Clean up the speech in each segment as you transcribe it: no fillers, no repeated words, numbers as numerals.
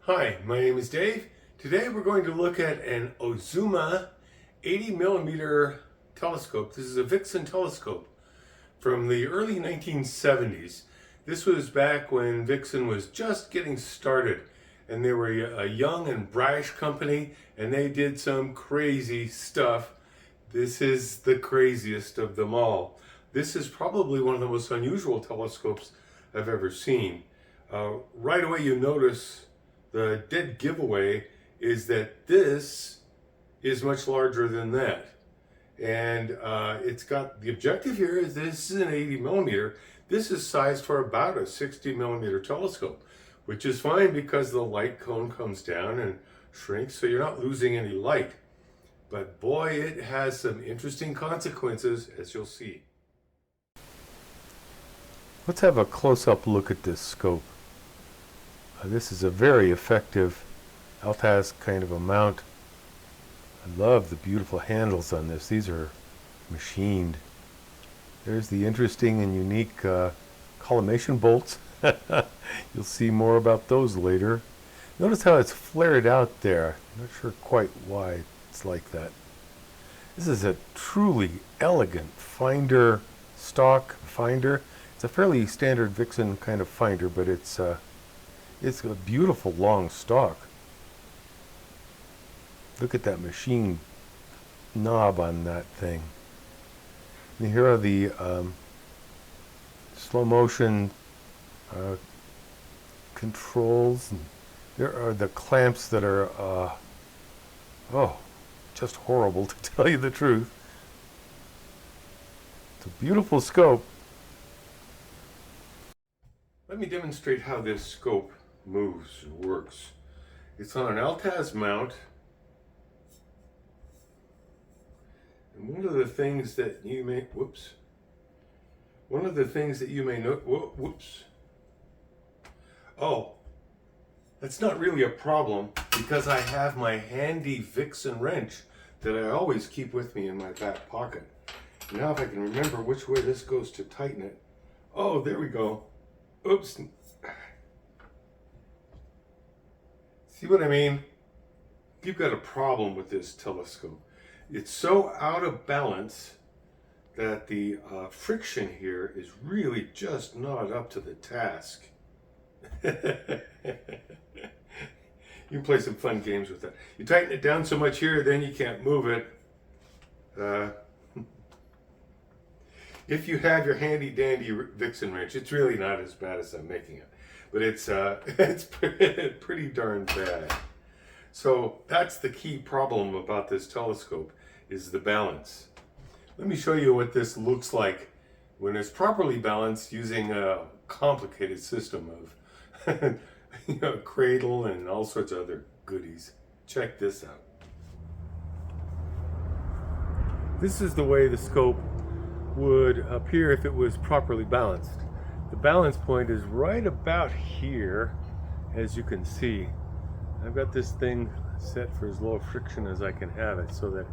Hi, my name is Dave. Today we're going to look at an Ozuma 80 millimeter telescope. This is a Vixen telescope from the early 1970s. This was back when Vixen was just getting started, and they were a young and brash company, and they did some crazy stuff. This is the craziest of them all. This is probably one of the most unusual telescopes I've ever seen. Right away you notice the dead giveaway is that this is much larger than that. And it's got, the objective here is this is an 80 millimeter. This is sized for about a 60 millimeter telescope, which is fine because the light cone comes down and shrinks, so you're not losing any light. But boy, it has some interesting consequences, as you'll see. Let's have a close-up look at this scope. This is a very effective Altaz kind of a mount. I love the beautiful handles on this. These are machined. There's the interesting and unique collimation bolts. You'll see more about those later. Notice how it's flared out there. I'm not sure quite why it's like that. This is a truly elegant finder, stock finder. It's a fairly standard Vixen kind of finder, but it's a beautiful long stock. Look at that machine knob on that thing. And here are the slow motion controls. And there are the clamps that are, just horrible to tell you the truth. It's a beautiful scope. Let me demonstrate how this scope moves and works. It's on an Altaz mount. And one of the things that you may know, oh, that's not really a problem because I have my handy Vixen wrench that I always keep with me in my back pocket. Now if I can remember which way this goes to tighten it. Oh, there we go. Oops. See what I mean? You've got a problem with this telescope. It's so out of balance that the friction here is really just not up to the task. You can play some fun games with that. You tighten it down so much here, then you can't move it. If you have your handy dandy Vixen wrench, it's really not as bad as I'm making it. But it's pretty darn bad. So that's the key problem about this telescope, is the balance. Let me show you what this looks like when it's properly balanced using a complicated system of cradle and all sorts of other goodies. Check this out. This is the way the scope would appear if it was properly balanced. The balance point is right about here, as you can see. I've got this thing set for as low friction as I can have it, so that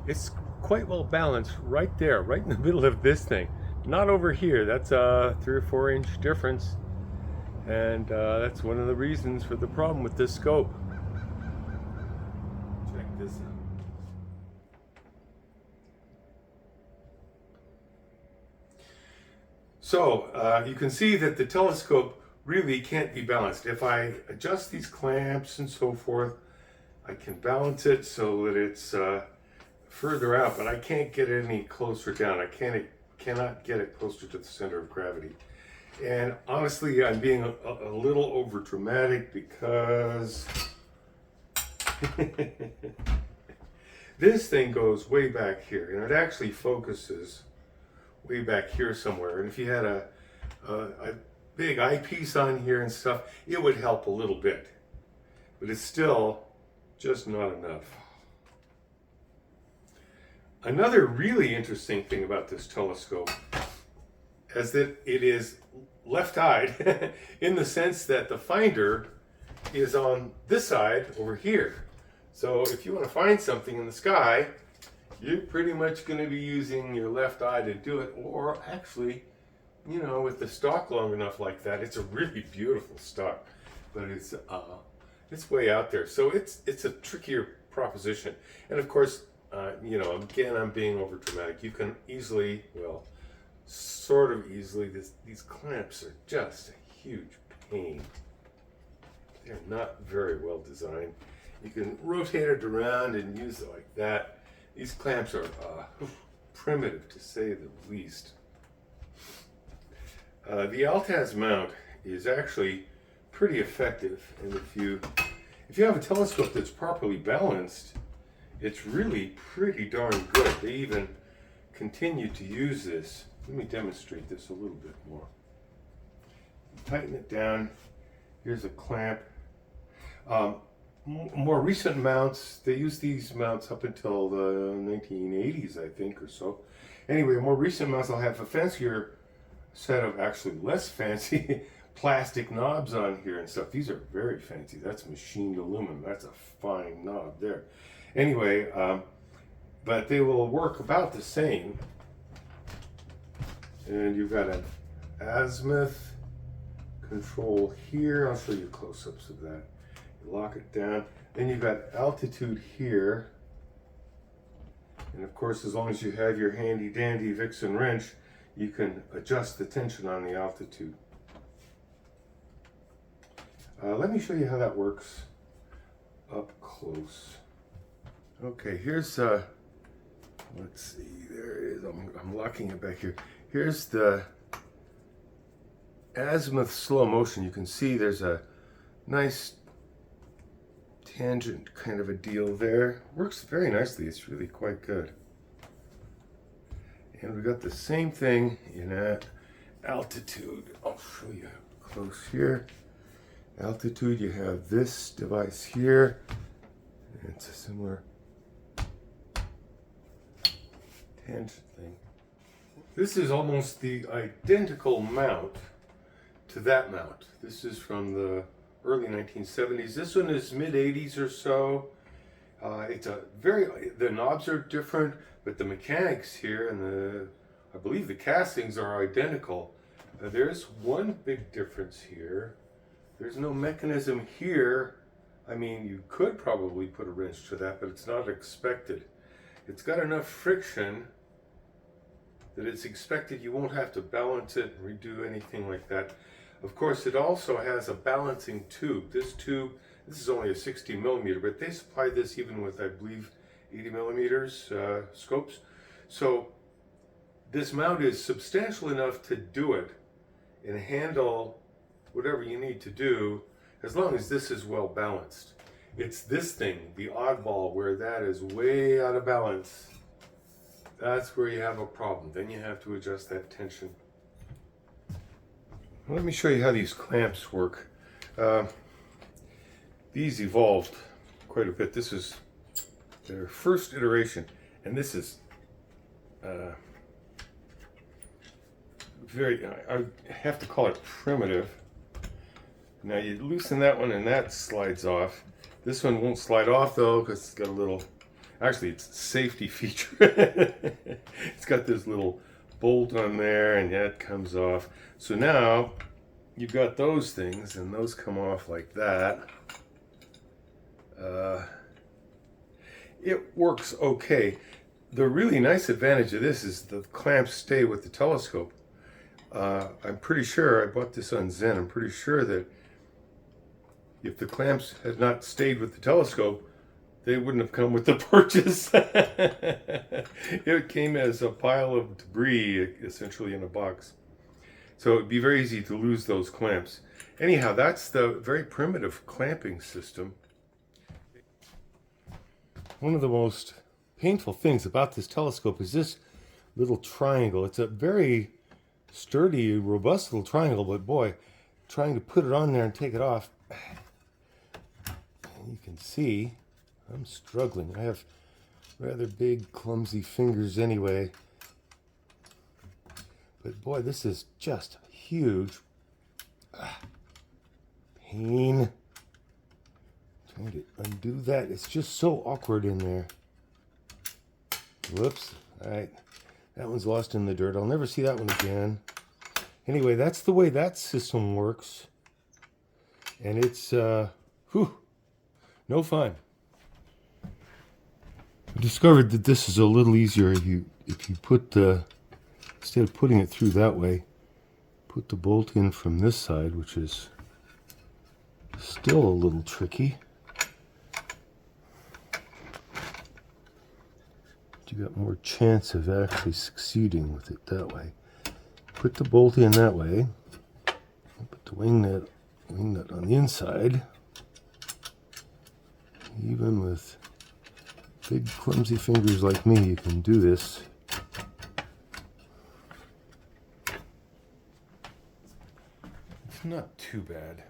it's quite well balanced right there, right in the middle of this thing. Not over here. That's a 3 or 4 inch difference, and that's one of the reasons for the problem with this scope. Check this out. So you can see that the telescope really can't be balanced. If I adjust these clamps and so forth, I can balance it so that it's further out, but I can't get it any closer down. I cannot get it closer to the center of gravity. And honestly, I'm being a little over dramatic because this thing goes way back here, and it actually focuses way back here somewhere. And if you had a big eyepiece on here and stuff, it would help a little bit, but it's still just not enough. Another really interesting thing about this telescope is that it is left-eyed in the sense that the finder is on this side over here. So if you want to find something in the sky, you're pretty much going to be using your left eye to do it, or actually, with the stock long enough like that, it's a really beautiful stock, but it's It's way out there. So it's a trickier proposition. And of course, you know, again, I'm being over dramatic. You can easily, well, sort of easily, these clamps are just a huge pain. They're not very well designed. You can rotate it around and use it like that. These clamps are primitive, to say the least. The Altaz mount is actually pretty effective, and if you have a telescope that's properly balanced, it's really pretty darn good. They even continue to use this. Let me demonstrate this a little bit more. Tighten it down. Here's a clamp. More recent mounts, they used these mounts up until the 1980s, I think, or so. Anyway, more recent mounts will have a fancier set of, actually less fancy, plastic knobs on here and stuff. These are very fancy. That's machined aluminum. That's a fine knob there. Anyway, but they will work about the same. And you've got an azimuth control here. I'll show you close-ups of that. You lock it down. Then you've got altitude here. And of course, as long as you have your handy-dandy Vixen wrench, you can adjust the tension on the altitude. Let me show you how that works up close. Okay, here's, let's see, there it is. I'm locking it back here. Here's the Azimuth slow motion. You can see there's a nice tangent kind of a deal there. Works very nicely. It's really quite good. And we got the same thing in altitude. I'll show you close here. Altitude, you have this device here. It's a similar tangent thing. This is almost the identical mount to that mount. This is from the early 1970s. This one is mid-80s or so. It's a the knobs are different, but the mechanics here and I believe the castings are identical. There's one big difference here. There's no mechanism here. I mean, you could probably put a wrench to that, but it's not expected. It's got enough friction that it's expected you won't have to balance it and redo anything like that. Of course, it also has a balancing tube. This is only a 60 millimeter, but they supply this even with, I believe, 80 millimeters scopes. So this mount is substantial enough to do it and handle whatever you need to do, as long as this is well balanced. It's this thing, the oddball, where that is way out of balance. That's where you have a problem. Then you have to adjust that tension. Let me show you how these clamps work. These evolved quite a bit. This is their first iteration, and this is I have to call it primitive. Now you loosen that one and that slides off. This one won't slide off though, because it's got a little, actually it's a safety feature. It's got this little bolt on there and that comes off. So now you've got those things and those come off like that. It works okay. The really nice advantage of this is the clamps stay with the telescope. I'm pretty sure, I bought this on Zen, I'm pretty sure that if the clamps had not stayed with the telescope, they wouldn't have come with the purchase. It came as a pile of debris, essentially, in a box. So it'd be very easy to lose those clamps. Anyhow, that's the very primitive clamping system. One of the most painful things about this telescope is this little triangle. It's a very sturdy, robust little triangle, but boy, trying to put it on there and take it off, you can see I'm struggling. I have rather big, clumsy fingers anyway. But boy, this is just huge pain. Trying to undo that. It's just so awkward in there. Whoops. All right. That one's lost in the dirt. I'll never see that one again. Anyway, that's the way that system works. And it's, No fun. I discovered that this is a little easier if you put the, instead of putting it through that way, put the bolt in from this side, which is still a little tricky. You got more chance of actually succeeding with it that way. Put the bolt in that way. Put the wing nut on the inside. Even with big clumsy fingers like me, you can do this. It's not too bad.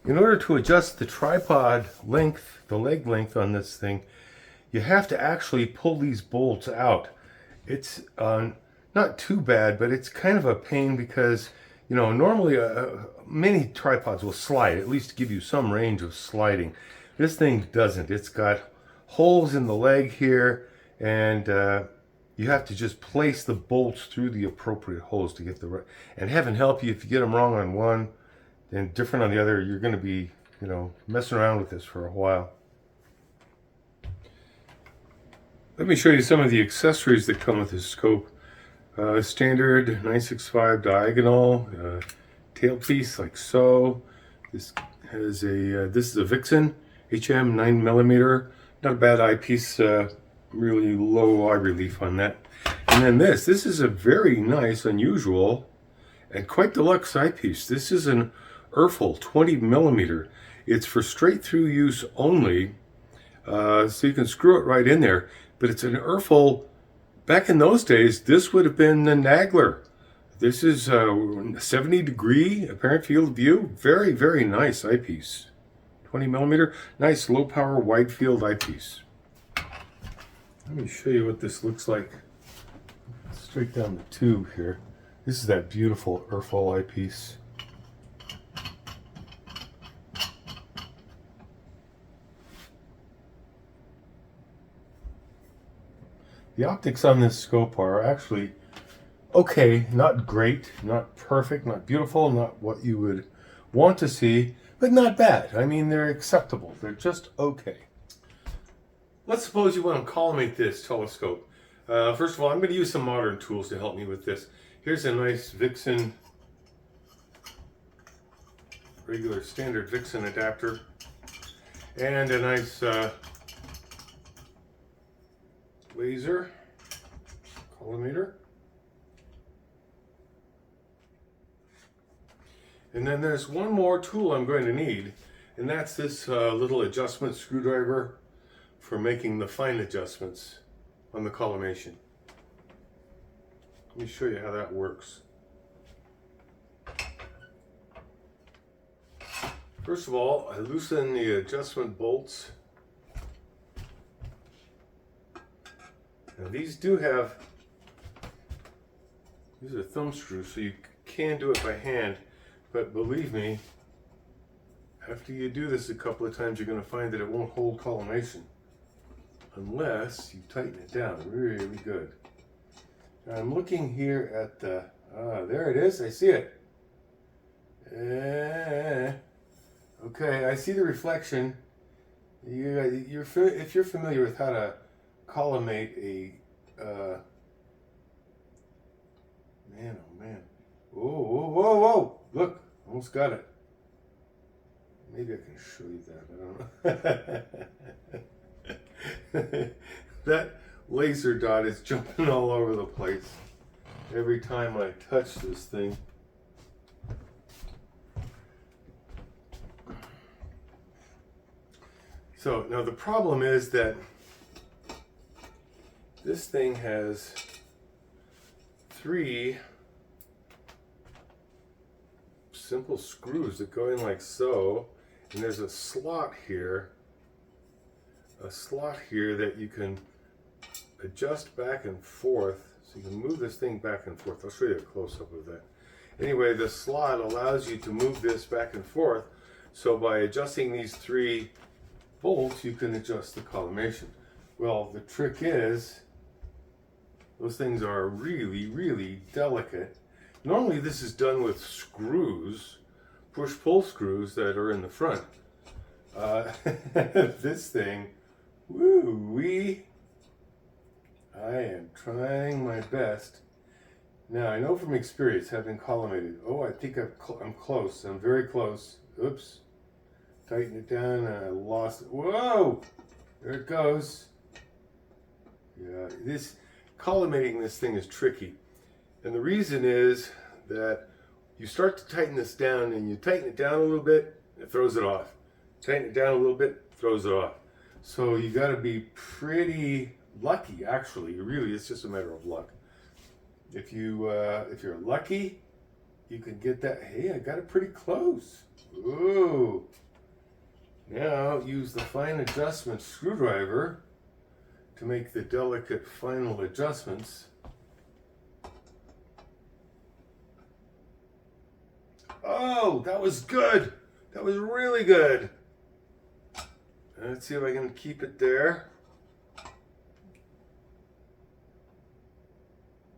In order to adjust the tripod length, the leg length on this thing, you have to actually pull these bolts out. It's not too bad, but it's kind of a pain because, you know, normally many tripods will slide, at least give you some range of sliding. This thing doesn't. It's got holes in the leg here, and you have to just place the bolts through the appropriate holes to get the right. And heaven help you if you get them wrong on one and different on the other, you're going to be, you know, messing around with this for a while. Let me show you some of the accessories that come with this scope. Standard 965 diagonal tailpiece, like so. This has a this is a Vixen HM 9mm. Not a bad eyepiece. Really low eye relief on that. And then this is a very nice, unusual, and quite deluxe eyepiece. This is an Urfel 20mm. It's for straight through use only, so you can screw it right in there. But it's an Urfel. Back in those days, this would have been the Nagler. This is a 70-degree apparent field of view. Very, very nice eyepiece. 20mm, nice low power wide field eyepiece. Let me show you what this looks like straight down the tube here. This is that beautiful Urfel eyepiece. The optics on this scope are actually okay, not great, not perfect, not beautiful, not what you would want to see, but not bad. I mean, they're acceptable. They're just okay. Let's suppose you want to collimate this telescope. First of all, I'm going to use some modern tools to help me with this. Here's a nice Vixen, regular standard Vixen adapter, and a nice laser collimator. And then there's one more tool I'm going to need, and that's this little adjustment screwdriver for making the fine adjustments on the collimation. Let me show you how that works. First of all, I loosen the adjustment bolts. Now these are thumb screws, so you can do it by hand, but believe me, after you do this a couple of times, you're going to find that it won't hold collimation unless you tighten it down really good. Now I'm looking here at the, there it is, I see it. Okay, I see the reflection. If you're familiar with how to collimate a, man, oh man. Whoa, whoa, whoa, whoa! Look, almost got it. Maybe I can show you that, I don't know. That laser dot is jumping all over the place every time I touch this thing. So now the problem is that this thing has 3 simple screws that go in like so, and there's a slot here that you can adjust back and forth, so you can move this thing back and forth. I'll show you a close-up of that. Anyway, the slot allows you to move this back and forth, so by adjusting these 3 bolts, you can adjust the collimation. Well, the trick is, those things are really, really delicate. Normally this is done with screws, push-pull screws that are in the front. This thing, woo-wee. I am trying my best. Now, I know from experience, having collimated, I think I'm close. I'm very close. Oops. Tighten it down, and I lost it. Whoa! There it goes. Yeah, collimating this thing is tricky. And the reason is that you start to tighten this down, and you tighten it down a little bit, it throws it off. Tighten it down a little bit, throws it off. So you got to be pretty lucky, actually. Really, it's just a matter of luck. If you're lucky, you can get that. Hey, I got it pretty close. Ooh. Now use the fine adjustment screwdriver to make the delicate final adjustments. Oh, that was good. That was really good. Let's see if I can keep it there.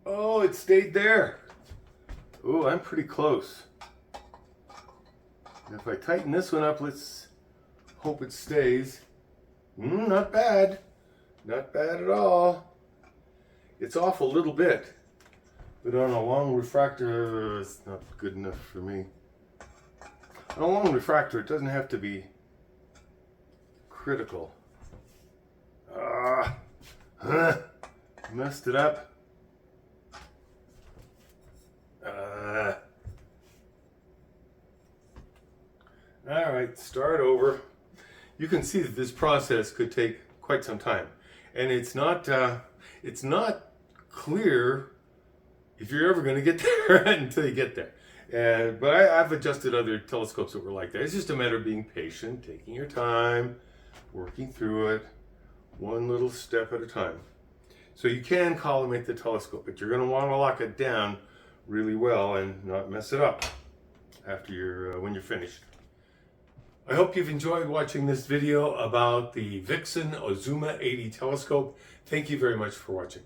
Oh, it stayed there. Oh, I'm pretty close. And if I tighten this one up, let's hope it stays. Not bad. Not bad at all. It's off a little bit, but on a long refractor, it's not good enough for me. On a long refractor, it doesn't have to be critical. Messed it up. All right, start over. You can see that this process could take quite some time, and it's not clear if you're ever going to get there until you get there. But I've adjusted other telescopes that were like that. It's just a matter of being patient, taking your time, working through it, one little step at a time. So you can collimate the telescope, but you're going to want to lock it down really well and not mess it up after when you're finished. I hope you've enjoyed watching this video about the Vixen Ozuma 80 telescope. Thank you very much for watching.